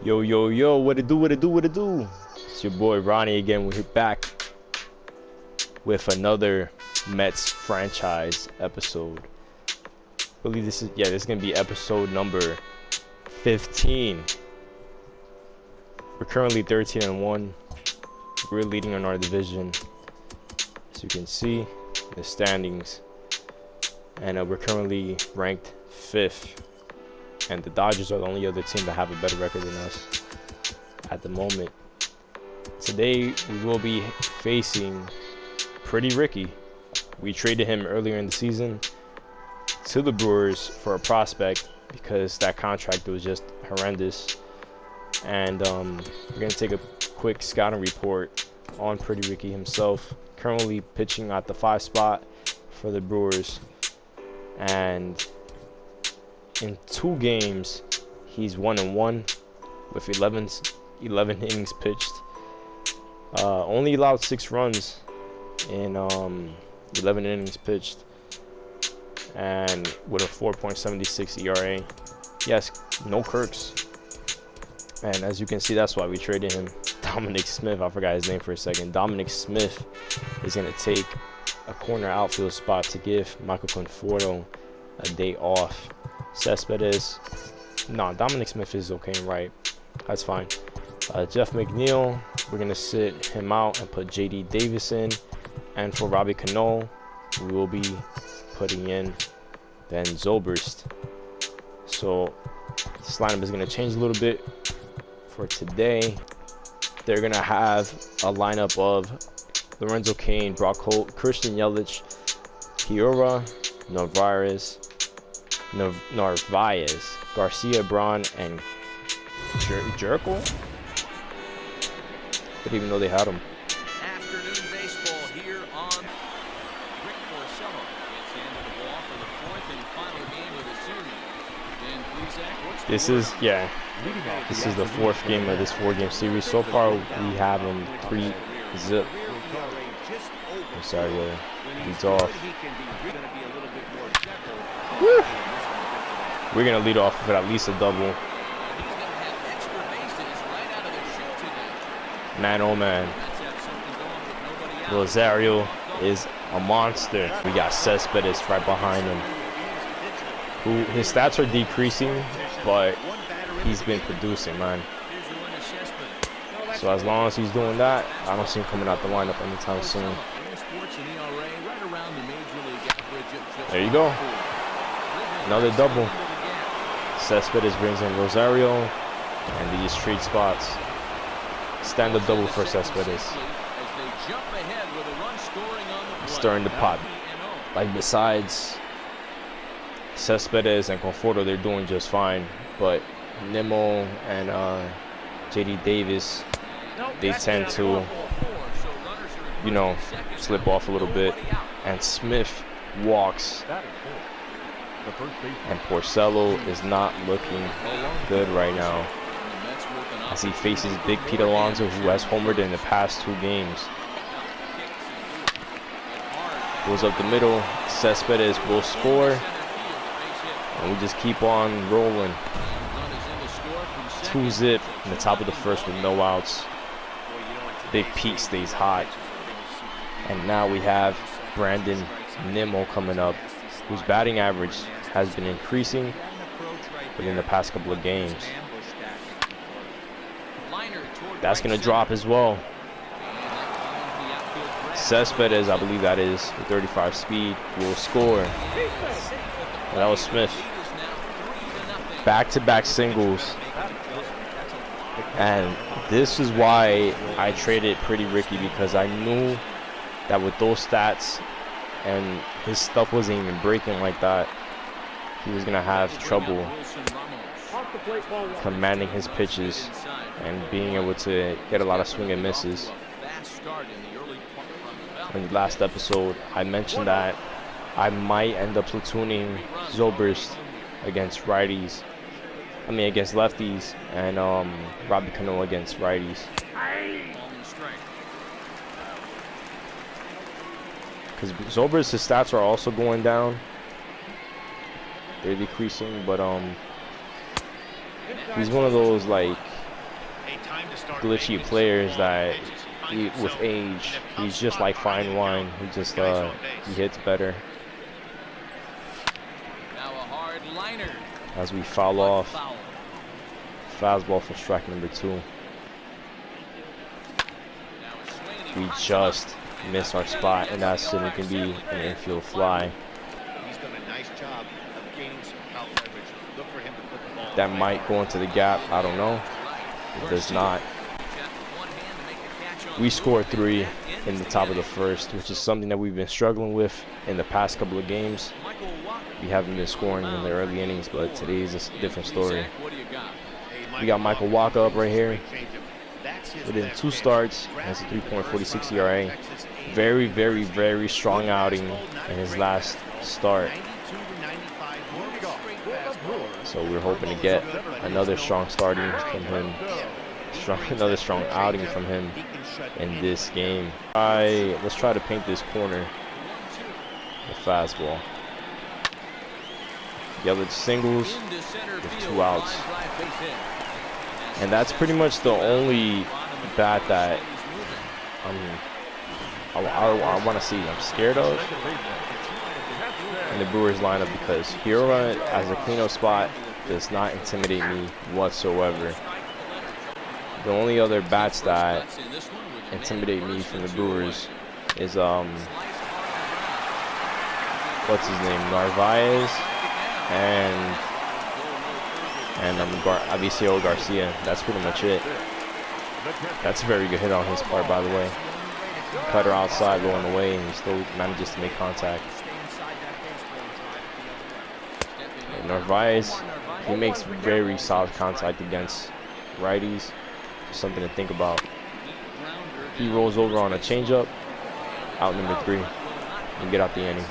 Yo, yo, yo, what it do, what it do, what it do? It's your boy Ronnie again. We're back with another Mets franchise episode. I believe this is gonna be episode number 15. We're currently 13-1. We're leading in our division, as you can see, the standings. And we're currently ranked 5th. And the Dodgers are the only other team that have a better record than us at the moment. Today we will be facing Pretty Ricky. We traded him earlier in the season to the Brewers for a prospect because that contract was just horrendous. And we're gonna take a quick scouting report on Pretty Ricky himself. Currently pitching at the 5 spot for the Brewers, and in 2 games, he's 1-1 with 11 innings pitched. Only allowed 6 runs in 11 innings pitched, and with a 4.76 ERA. Yes, no Kirks. And as you can see, that's why we traded him. Dominic Smith, I forgot his name for a second. Dominic Smith is going to take a corner outfield spot to give Michael Conforto a day off. Cespedes, no, Dominic Smith is okay and right. That's fine. Jeff McNeil, we're gonna sit him out and put JD Davis in, and for Robbie Cano, we will be putting in then Zobrist. So this lineup is gonna change a little bit for today. They're gonna have a lineup of Lorenzo Cain, Brock Holt, Christian Yelich, Kiora, Narvaez, Garcia, Braun, and Jerkel. Didn't even know they had him. Afternoon baseball here on Rick Porcello. Gets handed the ball for the 4th and final game of the series. This is the 4th game of this 4-game series. So far, we have him 3-zip. Rosario leads off. Woo! We're going to lead off with at least a double. Man, oh man. Rosario is a monster. We got Cespedes right behind him, who his stats are decreasing, but he's been producing, man. So as long as he's doing that, I don't see him coming out the lineup anytime soon. There you go. Another double. Cespedes brings in Rosario, and these trade spots. Stand-up double for Cespedes. Stirring the pot. Like, besides Cespedes and Conforto, they're doing just fine. But Nimmo and JD Davis, they tend to, you know, slip off a little bit. And Smith walks. And Porcello is not looking good right now, as he faces Big Pete Alonso, who has homered in the past 2 games. Goes up the middle. Cespedes will score, and we just keep on rolling. 2-zip in the top of the 1st with no outs. Big Pete stays hot, and now we have Brandon Nimmo coming up, whose batting average has been increasing within the past couple of games. That's going to drop as well. Cespedes, I believe that is, with 35 speed, will score. And that was Smith. Back-to-back singles. And this is why I traded Pretty Ricky, because I knew that with those stats and his stuff wasn't even breaking like that, he was going to have trouble commanding his pitches and being able to get a lot of swing and misses. In the last episode, I mentioned that I might end up platooning Zobrist against righties. Against lefties, and Robbie Cano against righties. Because Zobrist, his stats are also going down. They're decreasing, but he's one of those, like, glitchy players that with age, he's just like fine wine. He just he hits better. Now a hard liner. As we foul off. Fastball for strike number 2. We just miss our spot, and that certainly can be an infield fly. He's done a nice job of gaining some foul leverage. Look for him to put the ball. That might go into the gap. I don't know. It does not. We scored 3 in the top of the first, which is something that we've been struggling with in the past couple of games. We haven't been scoring in the early innings, but today is a different story. We got Michael Walker up right here. Within 2 starts, has a 3.46 ERA. Very, very, very strong outing in his last start. So we're hoping to get another strong starting from him. Another strong outing from him in this game. Let's try to paint this corner. The fastball. Yelled singles with 2 outs. And that's pretty much the only bat that I want to see. I'm scared of in the Brewers lineup, because Hiura as a cleanup spot does not intimidate me whatsoever. The only other bats that intimidate me from the Brewers is what's his name, Narvaez and Avicio Garcia. That's pretty much it. That's a very good hit on his part, by the way. Cutter outside, going away, and he still manages to make contact. And Narvaez, he makes very solid contact against righties. Just something to think about. He rolls over on a changeup, out number 3, and get out the inning.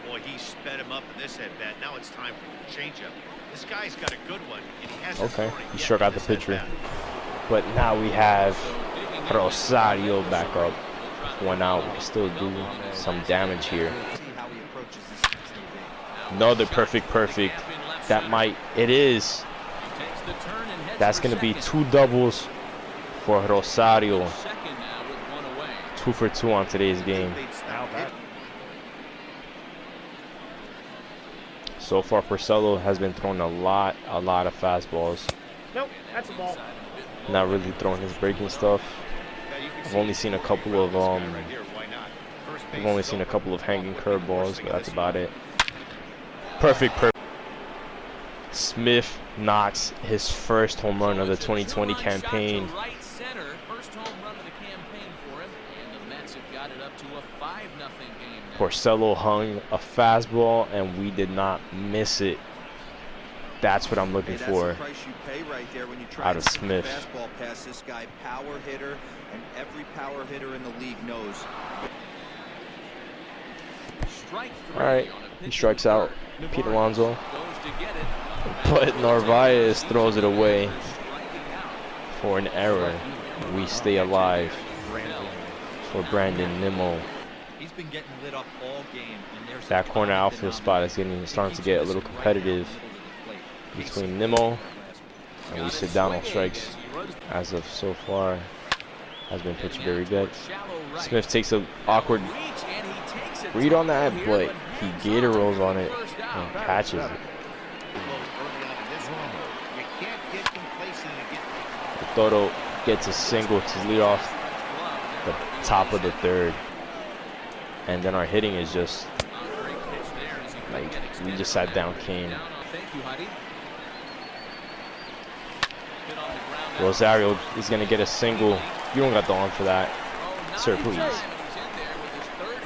Boy, he sped him up in this at bat. Now it's time for the changeup. This guy's got a good one, and he has. Okay, he struck out the pitcher. But now we have Rosario back up. 1 out. We can still do some damage here. Another perfect. That might. It is. That's going to be 2 doubles for Rosario. 2 for 2 on today's game. So far, Porcello has been throwing a lot of fastballs. Nope, that's a ball. Not really throwing his breaking stuff. I've only seen a couple of hanging curveballs, but that's about it. Perfect. Smith knocks his first home run of the 2020 campaign. Porcello hung a fastball, and we did not miss it. That's what I'm looking for out of Smith. This guy, power hitter, and every power hitter in the league knows. All right, he strikes out Pete Alonso, but Narvaez throws it away for an error. We stay alive for Brandon Nimmo. He's been getting lit up all game, and there's that corner outfield spot is starting to get a little competitive between Nimmo, and we sit down on strikes. As of so far, has been pitched very good. Smith takes an awkward read on that, but he gator rolls on it and catches it. Toro gets a single to lead off the top of the 3rd. And then our hitting is just like, we just sat down Kane. Rosario is going to get a single. You don't got the arm for that. Sir, please.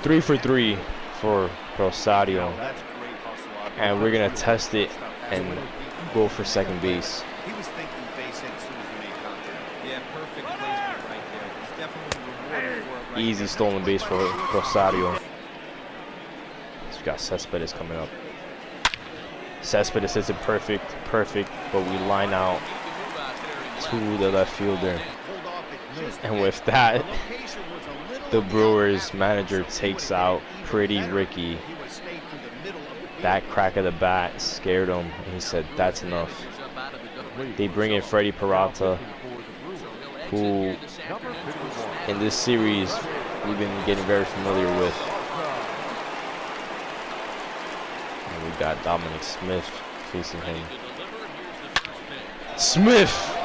3 for 3 for Rosario. And we're going to test it and go for second base. He was thinking base hit as soon as he made contact. Yeah, perfect placement right there. He's definitely rewarded for it. Easy stolen base for Rosario. So we got Cespedes coming up. Cespedes is a perfect, but we line out to the left fielder. And with that, the Brewers manager takes out Pretty Ricky. That crack of the bat scared him, and he said, "That's enough." They bring in Freddie Peralta, who in this series we've been getting very familiar with. And we got Dominic Smith facing him. Smith!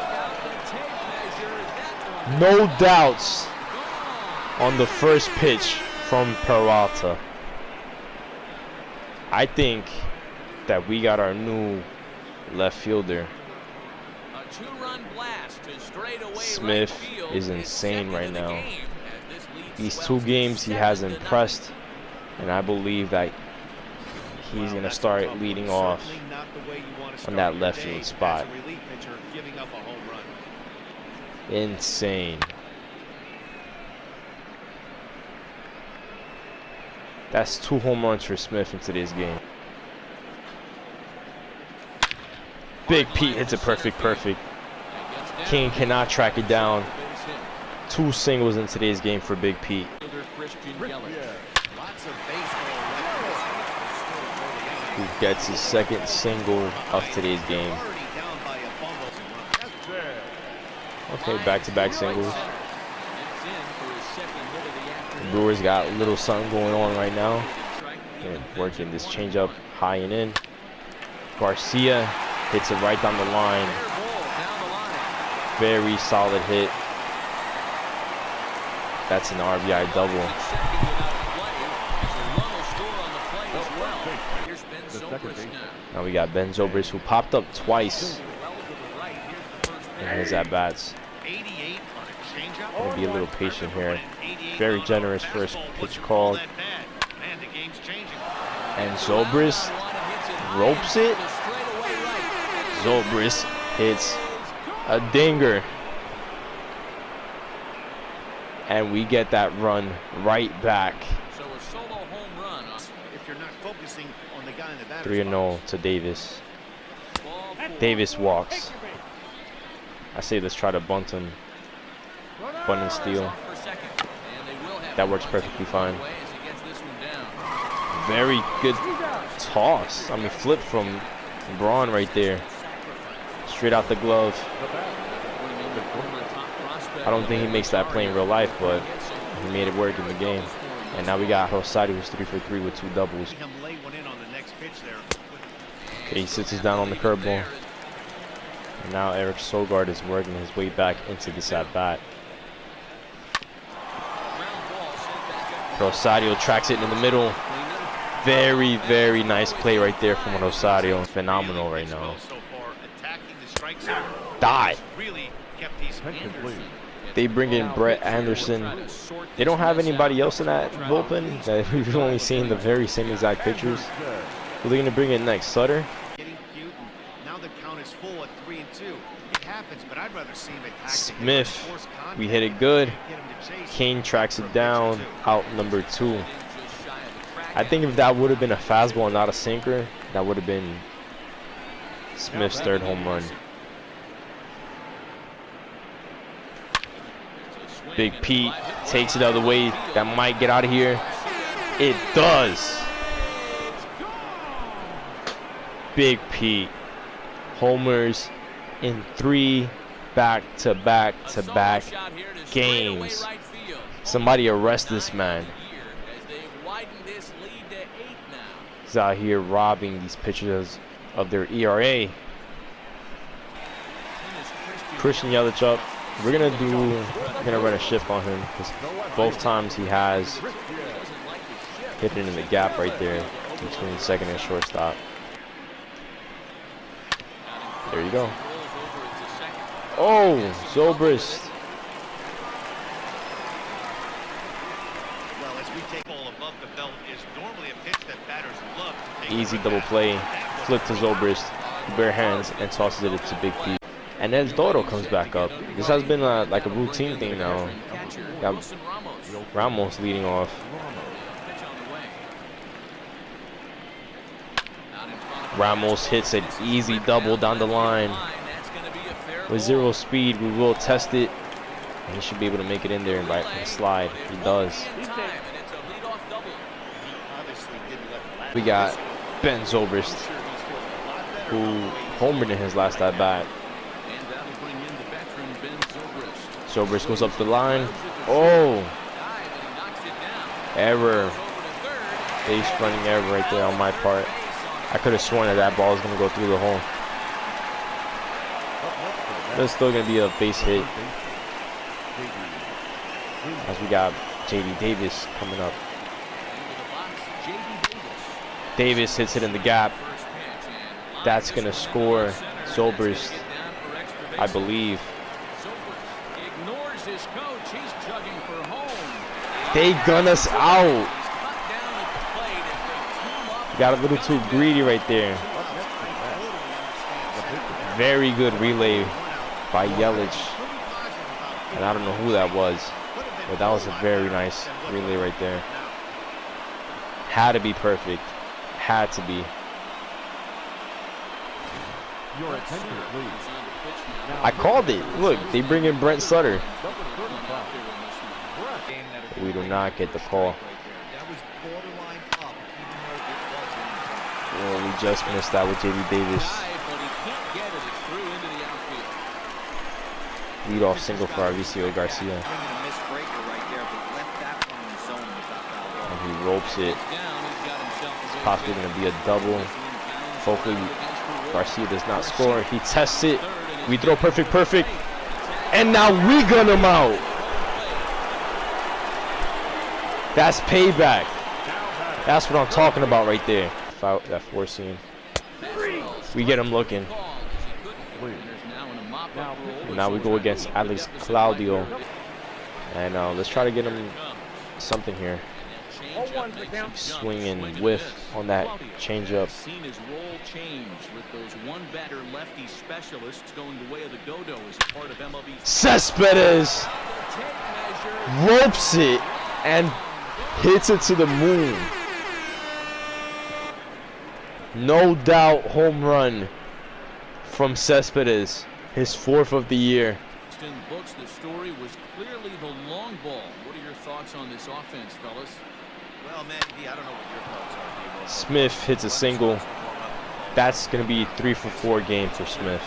No doubts on the first pitch from Peralta. I think that we got our new left fielder. Smith is insane right now. These 2 games he has impressed, and I believe that he's going to start leading off on that left field spot. Insane. That's 2 home runs for Smith in today's game. Big Pete hits it perfect. King cannot track it down. 2 singles in today's game for Big Pete. Who gets his 2nd single of today's game. Okay, back-to-back singles. The Brewers got a little something going on right now. And working this changeup high and in. Garcia hits it right down the line. Very solid hit. That's an RBI double. Now we got Ben Zobrist, who popped up twice in his at-bats. Gonna be a little patient here. Very generous first pitch called. And Zobrist ropes it. Zobrist hits a dinger. And we get that run right back. 3-0 to Davis. Davis walks. I say let's try to bunt him. Bunt and steal. That works perfectly fine. Very good toss. I mean, flip from Braun right there. Straight out the glove. I don't think he makes that play in real life, but he made it work in the game. And now we got Rosario, who's 3 for 3 with 2 doubles. Okay, he sits us down on the curveball. And now Eric Sogard is working his way back into this at-bat. Rosario tracks it in the middle. Very, very nice play right there from Rosario. Phenomenal right now. Die. They bring in Brett Anderson. They don't have anybody else in that bullpen. We've only seen the very same exact pictures. Who are they going to bring in next? Sutter? Smith. We hit it good. Kane tracks it down. Out number 2. I think if that would have been a fastball and not a sinker, that would have been Smith's 3rd home run. Big Pete takes it out of the way. That might get out of here. It does. Big Pete homers in 3 back-to-back games. Somebody arrest this man. He's out here robbing these pitchers of their ERA. Christian Yelich up. We're gonna run a shift on him because both times he has hit it in the gap right there between second and shortstop. There you go. Oh, Zobrist. Easy double play. Flip to Zobrist. Bare hands and tosses it to Big Pete. And then Toro comes back up. This has been like a routine thing now. Got Ramos leading off. Ramos hits an easy double down the line. With 0 speed, we will test it. And he should be able to make it in there and slide. He does. We got Ben Zobrist, who homered in his last at bat. Sobers goes up the line. Oh, error. Base running error right there on my part. I could have sworn that that ball was going to go through the hole. There's still going to be a base hit. As we got J.D. Davis coming up. Davis hits it in the gap. That's going to score Sobers, I believe. They gun us out. Got a little too greedy right there. Very good relay by Yelich. And I don't know who that was, but that was a very nice relay right there. Had to be perfect. Had to be. I called it. Look, they bring in Brent Sutter. We do not get the call. Oh, we just missed that with J.D. Davis. Leadoff single for Arvicio Garcia. And he ropes it. It's possibly going to be a double. Hopefully Garcia does not score. He tests it. We throw perfect. And now we gun him out. That's payback. That's what I'm talking about right there. That four seam. We get him looking. And now we go against Alex Claudio. And let's try to get him something here. Swing and whiff on that changeup. Cespedes ropes it and hits it to the moon. No doubt home run from Cespedes, his 4th of the year. In books, the story was clearly the long ball. What are your thoughts on this offense, fellas? Well, man, I don't know what your thoughts are. Smith hits a single. That's going to be 3 for 4 game for Smith.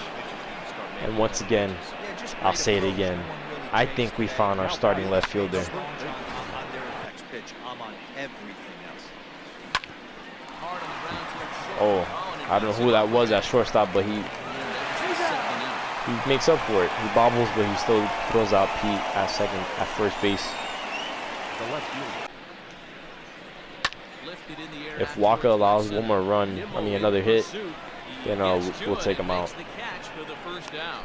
And once again, I'll say it again. I think we found our starting left fielder. Oh, I don't know who that was at shortstop, but he makes up for it. He bobbles, but he still throws out Pete at first base. If Walker allows one more run, another hit, then we'll take him out.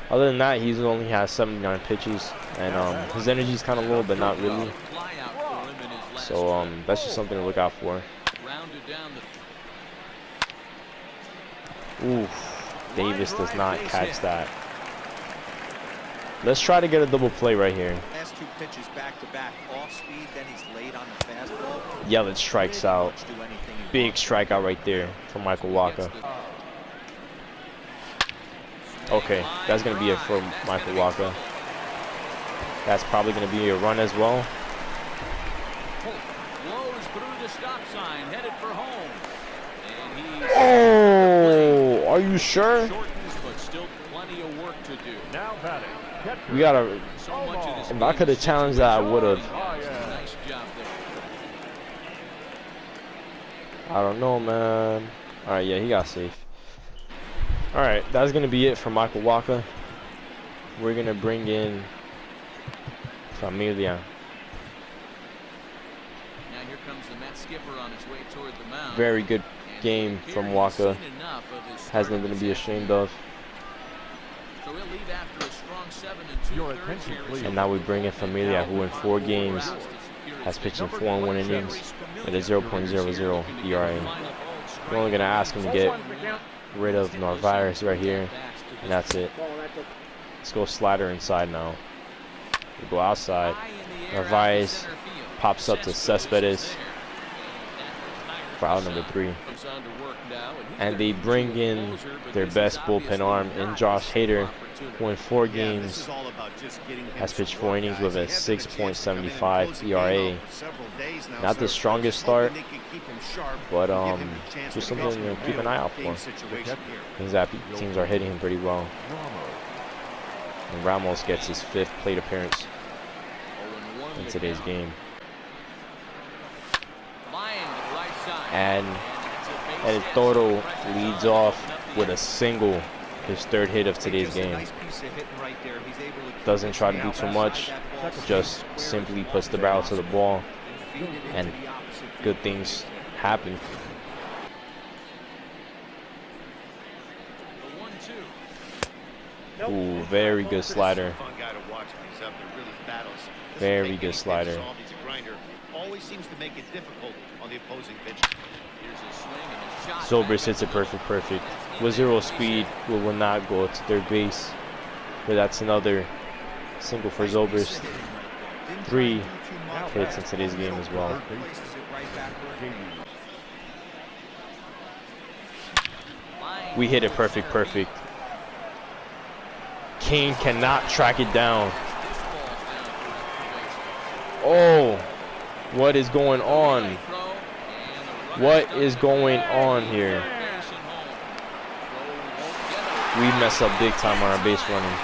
Other than that, he only has 79 pitches, and his energy is kind of low, but not really. So that's just something to look out for. Oof, Davis does not catch that. Let's try to get a double play right here. Last 2 pitches back to back off speed, then he's late on the fastball. Yelich strikes out. Big strikeout right there from Michael Wacha. Okay, that's going to be it for Michael Wacha. That's probably going to be a run as well. Oh, are you sure? We gotta. If I could have challenged that, I would have. I don't know, man. All right, yeah, he got safe. All right, that's gonna be it for Michael Wacha. We're gonna bring in Familia. Now here comes the Met skipper on his way toward the mound. Very good game from Wacha. Has nothing to be ashamed of. So he'll leave after a strong 7 2/3. And now we bring in Familia, who in 4 games has pitched in 4 1 innings with a 0.00 ERA. We're only gonna ask him to get rid of Narvaez right here, and that's it. Let's go slider inside now. We go outside. Narvaez pops up to Cespedes for out number 3. And they bring in their best bullpen arm in Josh Hader, who in 4 games has pitched 4 innings with a 6.75 ERA. Not the strongest start, but just something to keep an eye out for. Things that teams are hitting him pretty well. And Ramos gets his 5th plate appearance 0-1 in today's game. Line to the right side. And it's a El base hit. Toro Pressure's leads on. off with a single, his 3rd hit of today's Just a game. nice piece of hitting right there. He's able to keep Doesn't it try to do outside too much, that ball, just stay square simply as puts the long barrel as to the possible, ball, feed it into and the opposite good field. things happen. The 1-2. Ooh, very good slider. Fun guy to watch when he's up there, really battles. Doesn't Very take good any slider. pitches off. He's a grinder. Always seems to make it difficult on the opposing pitch. Here's a swing and a shot. Zobrist hits it perfect. With 0 speed, we will not go to third base. But that's another single for Zobrist. 3 hits in today's game as well. We hit it perfect. Kane cannot track it down. Oh, what is going on? What is going on here? We mess up big time on our base running.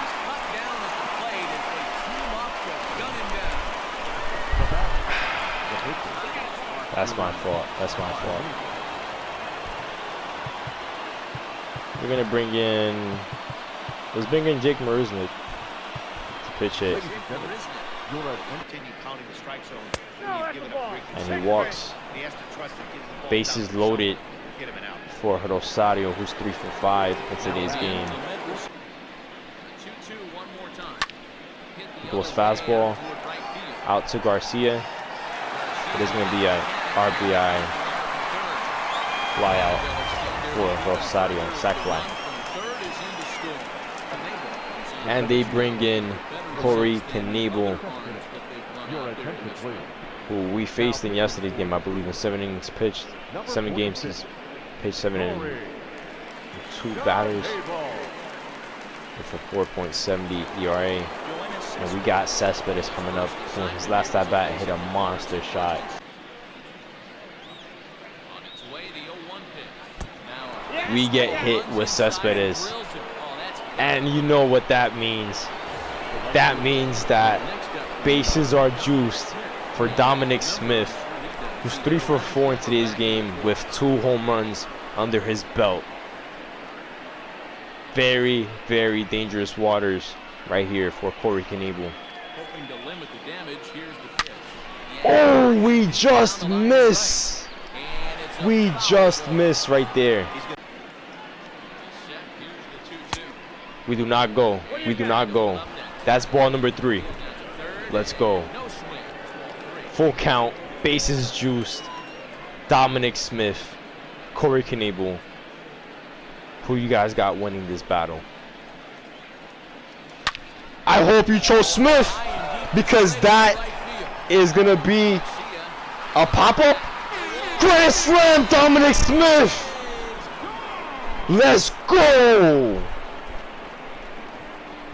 That's my fault. We're gonna bring in. Let's bring in Jake Marusnik to pitch it, Continue pounding the strike zone. You've given up great and he walks. He has to trust to get the ball Bases down the loaded shoulder, get him an out. for Rosario, who's 3 for 5 in today's game. 2-2 one more time. Hit the Goes other way fastball toward right field. out to Garcia. It is going to be a RBI fly out for Rosario, sac fly. And they bring in Corey Knebel, who we faced in yesterday's game, I believe, in 7 innings pitched. 7 games he's pitched 7 innings. 2 batters with a 4.70 ERA. And we got Cespedes coming up. In his last at bat, hit a monster shot. We get hit with Cespedes. And you know what that means. That means that bases are juiced for Dominic Smith, who's 3 for 4 in today's game with 2 home runs under his belt. Very, very dangerous waters right here for Corey Knebel. Oh, we just miss. We just miss right there. We do not go. We do not go. That's ball number 3. Let's go. Full count. Bases juiced. Dominic Smith. Corey Knebel. Who you guys got winning this battle? I hope you chose Smith, because that is going to be a pop-up. Grand slam, Dominic Smith. Let's go.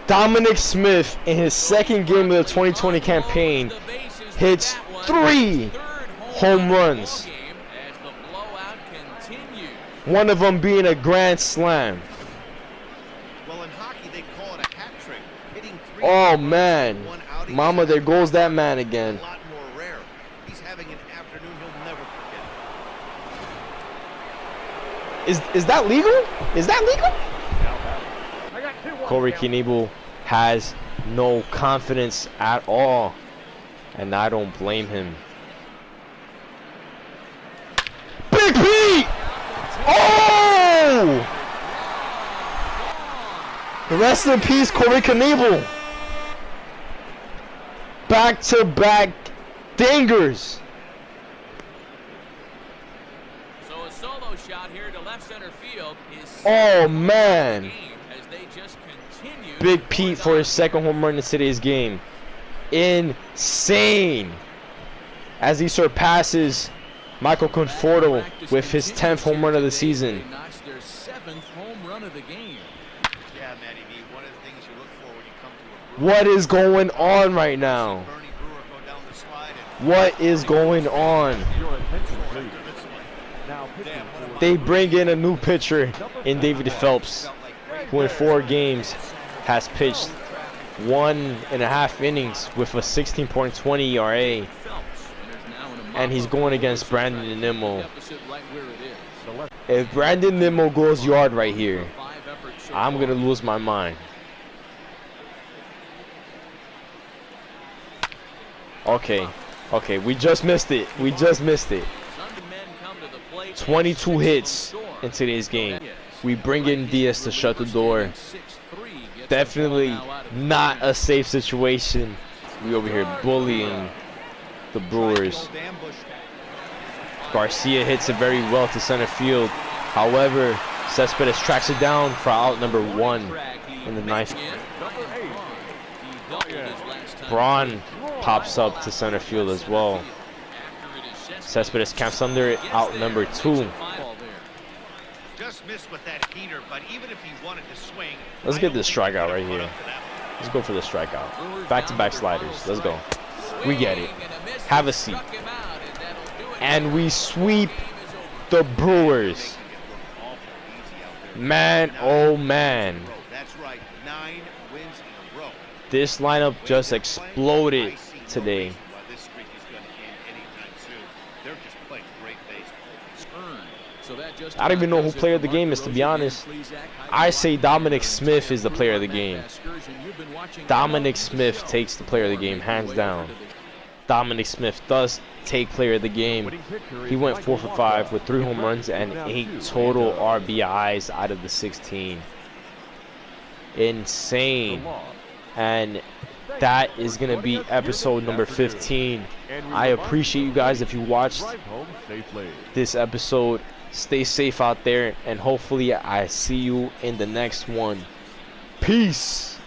Dominic Smith, in his 2nd game of the 2020 campaign, hits 3 home runs. One of them being a grand slam. Well, in hockey, they call it a hat trick. Hitting 3 Oh man, one outing mama, there goes that man again. a lot more rare. He's having an afternoon he'll never forget. Is that legal? Is that legal? Corey Knebel has no confidence at all, and I don't blame him. Big Pete! Oh! Rest in peace, Corey Knebel. Back-to-back dingers. So a solo shot here to left center field is Oh man. as they just continue. Big Pete for his 2nd home run in today's game. Insane. As he surpasses Michael Conforto with his 10th home run of the season. They notched their 7th home run of the game. Yeah, Matty V, one of the things you look for when you come to a What is going on right now? Bernie Brewer go down the slide and What is going on? They bring in a new pitcher in David Phelps, who in 4 games has pitched 1.5 innings with a 16.20 ERA. And he's going against Brandon Nimmo. If Brandon Nimmo goes yard right here, I'm going to lose my mind. Okay, we just missed it. 22 hits in today's game. We bring in Diaz to shut the door. Definitely not a safe situation. We over here bullying the Brewers. Garcia hits it very well to center field. However, Cespedes tracks it down for out number 1 in the 9th. Braun pops up to center field as well. Cespedes camps under it, out number 2. Just missed with that heater, but even if he wanted to swing, let's get this strikeout right here. Let's go for the strikeout. Back-to-back sliders. Let's go. We get it. Have a seat. And we sweep the Brewers. Man, oh man. That's right, 9 wins in a row. This lineup just exploded today. This streak is going to end anytime soon. They're just playing great baseball. I don't even know who player of the game is, to be honest. I say Dominic Smith is the player of the game. Dominic Smith takes the player of the game, hands down. Dominic Smith does take player of the game. He went 4 for 5 with 3 home runs and 8 total RBIs out of the 16. Insane. And that is going to be episode number 15. I appreciate you guys if you watched this episode. Stay safe out there, and hopefully I see you in the next one. Peace.